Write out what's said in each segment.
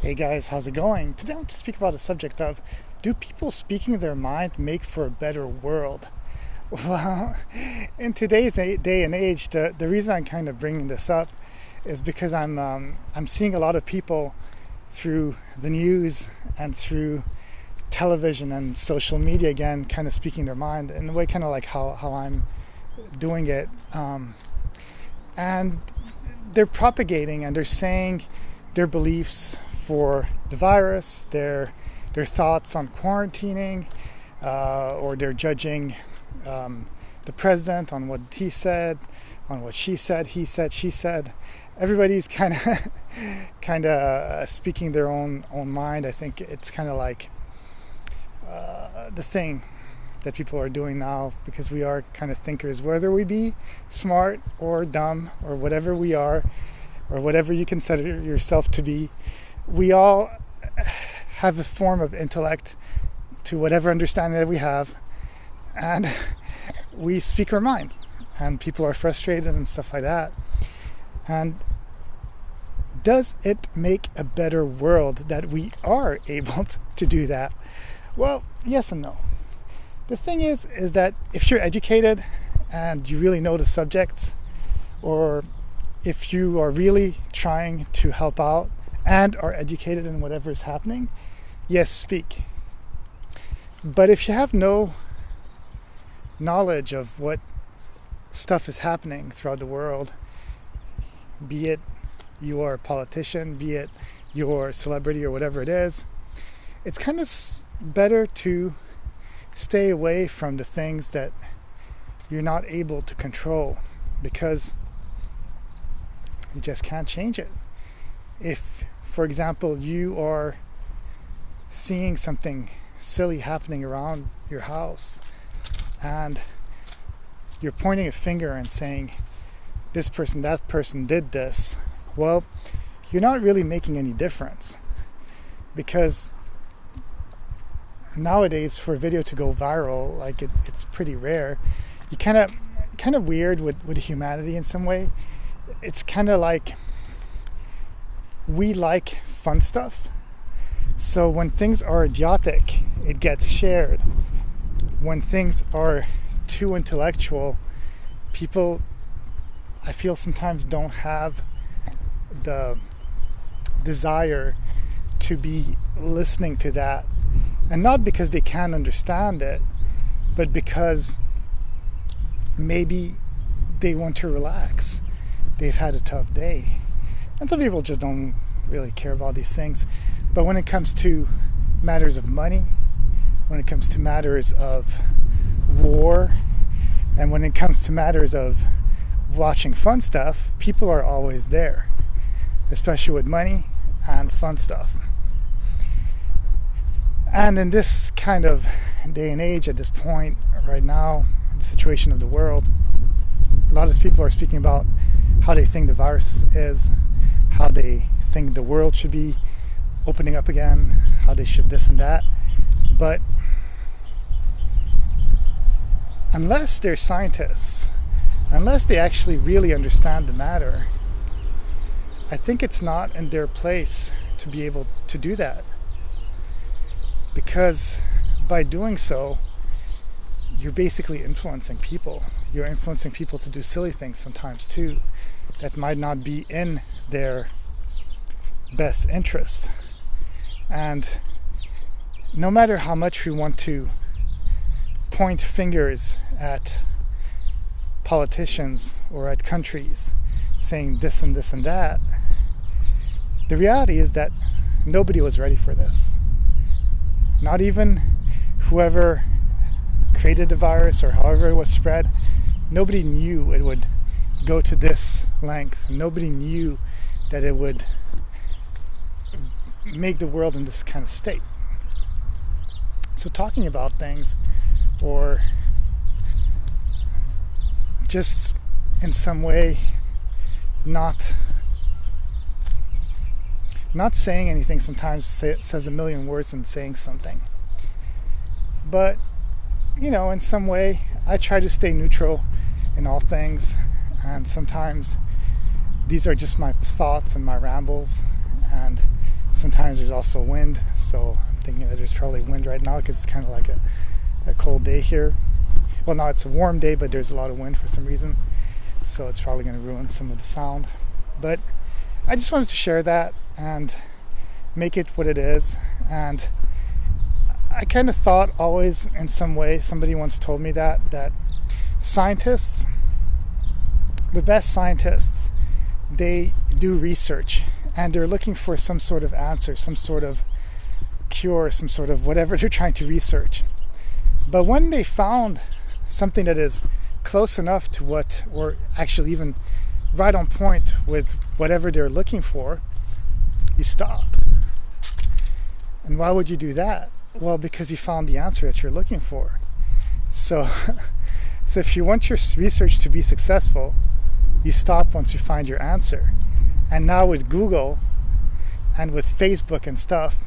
Hey guys, how's it going? Today I want to speak about the subject of, do people speaking their mind make for a better world? Well, in today's day and age, the reason I'm kind of bringing this up is because I'm seeing a lot of people through the news and through television and social media again, kind of speaking their mind in a way, kind of like how I'm doing it, and they're propagating and they're saying their beliefs for the virus, their thoughts on quarantining, or they're judging the president on what he said, on what she said, he said, she said. Everybody's kind of speaking their own mind. I think it's kind of like the thing that people are doing now, because we are kind of thinkers, whether we be smart or dumb or whatever we are, or whatever you consider yourself to be. We all have a form of intellect to whatever understanding that we have, and we speak our mind, and people are frustrated and stuff like that. And does it make a better world that we are able to do that? Well, yes and no. The thing is that if you're educated and you really know the subjects, or if you are really trying to help out and are educated in whatever is happening, yes, speak. But if you have no knowledge of what stuff is happening throughout the world, be it you are a politician, be it you're a celebrity or whatever it is, it's kind of better to stay away from the things that you're not able to control, because you just can't change it. If, for example, you are seeing something silly happening around your house and you're pointing a finger and saying, this person, that person did this, well, you're not really making any difference, because nowadays for a video to go viral, like it's pretty rare. You kind of weird with humanity in some way. It's kind of like we like fun stuff, so when things are idiotic, it gets shared. When things are too intellectual, people, I feel, sometimes don't have the desire to be listening to that, and not because they can't understand it, but because maybe they want to relax. They've had a tough day. And some people just don't really care about these things. But when it comes to matters of money, when it comes to matters of war, and when it comes to matters of watching fun stuff, people are always there, especially with money and fun stuff. And in this kind of day and age, at this point right now, the situation of the world, a lot of people are speaking about how they think the virus is, how they think the world should be opening up again, how they should this and that. But unless they're scientists, unless they actually really understand the matter, I think it's not in their place to be able to do that. Because by doing so, you're basically influencing people. You're influencing people to do silly things sometimes too, that might not be in their best interest. And no matter how much we want to point fingers at politicians or at countries saying this and this and that, the reality is that nobody was ready for this. Not even whoever created the virus or however it was spread. Nobody knew it would go to this length. Nobody knew that it would make the world in this kind of state. So talking about things, or just in some way not saying anything sometimes says a million words than saying something. But, in some way, I try to stay neutral in all things, and sometimes these are just my thoughts and my rambles, and sometimes there's also wind, so I'm thinking that there's probably wind right now because it's kind of like a cold day here. Well, no, it's a warm day, but there's a lot of wind for some reason, so it's probably going to ruin some of the sound. But I just wanted to share that and make it what it is. And I kind of thought always in some way, somebody once told me that scientists, the best scientists, they do research and they're looking for some sort of answer, some sort of cure, some sort of whatever they're trying to research. But when they found something that is close enough to what, or actually even right on point with whatever they're looking for, you stop. And why would you do that? Well, because you found the answer that you're looking for. So if you want your research to be successful, you stop once you find your answer. And now with Google and with Facebook and stuff,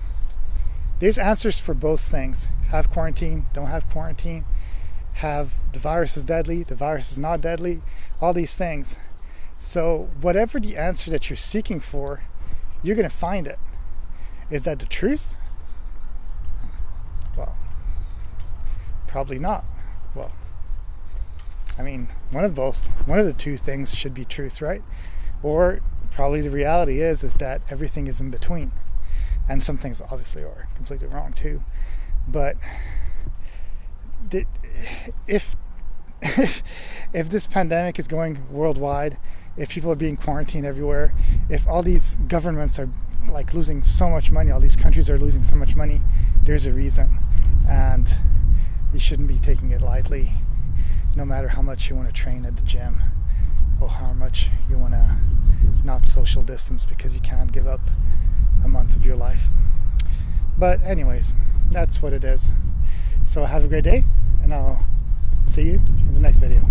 there's answers for both things. Have quarantine, don't have quarantine. Have the virus is deadly, the virus is not deadly, all these things. So whatever the answer that you're seeking for, you're going to find it. Is that the truth? Well, probably not. Well, I mean, one of the two things should be truth, right? Or probably the reality is that everything is in between. And some things obviously are completely wrong too. But if this pandemic is going worldwide, if people are being quarantined everywhere, if all these governments are like losing so much money, all these countries are losing so much money, there's a reason. And you shouldn't be taking it lightly, no matter how much you want to train at the gym or how much you want to not social distance because you can't give up a month of your life. But anyways, that's what it is. So have a great day, and I'll see you in the next video.